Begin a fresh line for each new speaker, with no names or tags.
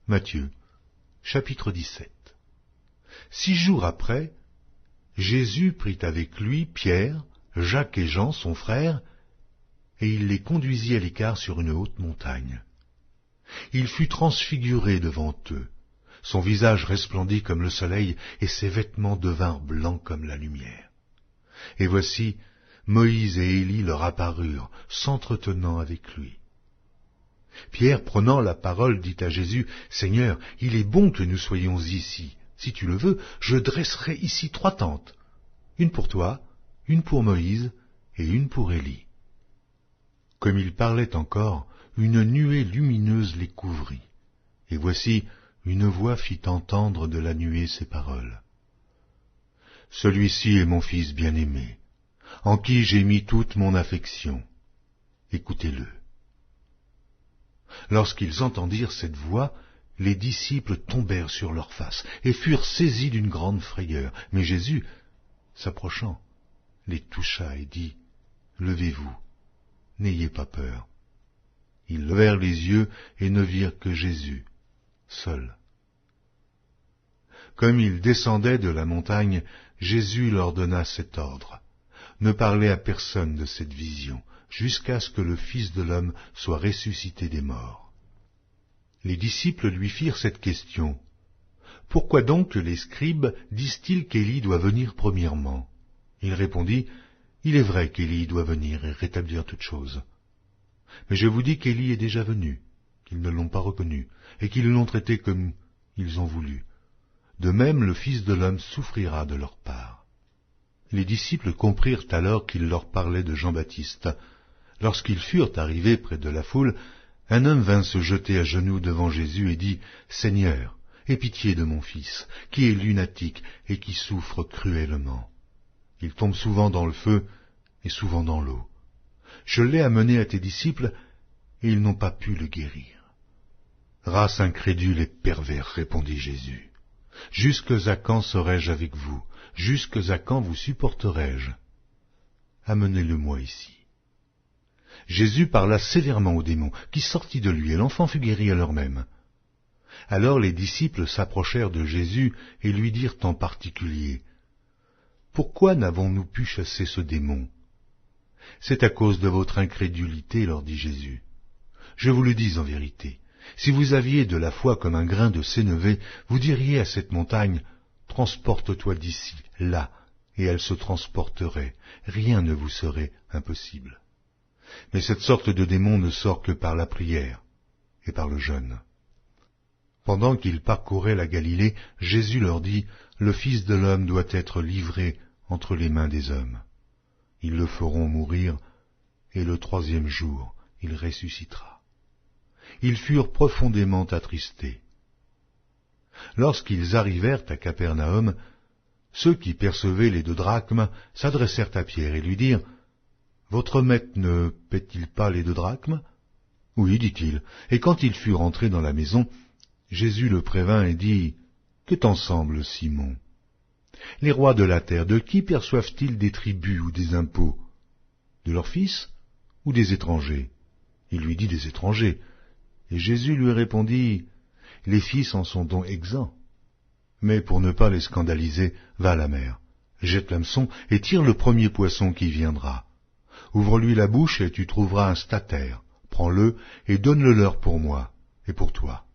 Matthieu, chapitre 17. 6 jours après, Jésus prit avec lui Pierre, Jacques et Jean, son frère, et il les conduisit à l'écart sur une haute montagne. Il fut transfiguré devant eux. Son visage resplendit comme le soleil, et ses vêtements devinrent blancs comme la lumière. Et voici, Moïse et Élie leur apparurent, s'entretenant avec lui. Pierre, prenant la parole, dit à Jésus, « Seigneur, il est bon que nous soyons ici. Si tu le veux, je dresserai ici 3 tentes, une pour toi, une pour Moïse et une pour Élie. » Comme il parlait encore, une nuée lumineuse les couvrit. Et voici, une voix fit entendre de la nuée ces paroles. « Celui-ci est mon fils bien-aimé, en qui j'ai mis toute mon affection. Écoutez-le. » Lorsqu'ils entendirent cette voix, les disciples tombèrent sur leurs faces et furent saisis d'une grande frayeur. Mais Jésus, s'approchant, les toucha et dit, « Levez-vous, n'ayez pas peur. » Ils levèrent les yeux et ne virent que Jésus, seul. Comme ils descendaient de la montagne, Jésus leur donna cet ordre. Ne parlez à personne de cette vision, jusqu'à ce que le Fils de l'homme soit ressuscité des morts. Les disciples lui firent cette question. « Pourquoi donc les scribes disent-ils qu'Élie doit venir premièrement ?» Il répondit, « Il est vrai qu'Élie doit venir et rétablir toutes choses. Mais je vous dis qu'Élie est déjà venu, qu'ils ne l'ont pas reconnu, et qu'ils l'ont traité comme ils ont voulu. De même, le Fils de l'homme souffrira de leur part. » Les disciples comprirent alors qu'il leur parlait de Jean-Baptiste. Lorsqu'ils furent arrivés près de la foule, un homme vint se jeter à genoux devant Jésus et dit, « Seigneur, aie pitié de mon fils, qui est lunatique et qui souffre cruellement. Il tombe souvent dans le feu et souvent dans l'eau. Je l'ai amené à tes disciples, et ils n'ont pas pu le guérir. » « Race incrédule et pervers, répondit Jésus. Jusque à quand serai-je avec vous? Jusque à quand vous supporterai-je? Amenez-le-moi ici. » Jésus parla sévèrement au démon, qui sortit de lui, et l'enfant fut guéri à l'heure même. Alors les disciples s'approchèrent de Jésus et lui dirent en particulier, « Pourquoi n'avons-nous pu chasser ce démon? » « C'est à cause de votre incrédulité, leur dit Jésus. Je vous le dis en vérité, si vous aviez de la foi comme un grain de sénévé, vous diriez à cette montagne, « Transporte-toi d'ici, là », et elle se transporterait, rien ne vous serait impossible. Mais cette sorte de démon ne sort que par la prière et par le jeûne. Pendant qu'ils parcouraient la Galilée, Jésus leur dit, « Le Fils de l'homme doit être livré entre les mains des hommes. Ils le feront mourir, et le 3e jour, il ressuscitera. » Ils furent profondément attristés. Lorsqu'ils arrivèrent à Capernaum, ceux qui percevaient les 2 drachmes s'adressèrent à Pierre et lui dirent, « Votre maître ne paie-t-il pas les 2 drachmes ?» « Oui, dit-il. » Et quand il fut rentré dans la maison, Jésus le prévint et dit, « Que t'en semble, Simon? Les rois de la terre, de qui perçoivent-ils des tributs ou des impôts? De leurs fils ou des étrangers? » Il lui dit, « Des étrangers. » Et Jésus lui répondit, « Les fils en sont donc exempts. Mais pour ne pas les scandaliser, va à la mer, jette l'hameçon et tire le premier poisson qui viendra. Ouvre-lui la bouche et tu trouveras un statère. Prends-le et donne-le leur pour moi et pour toi. »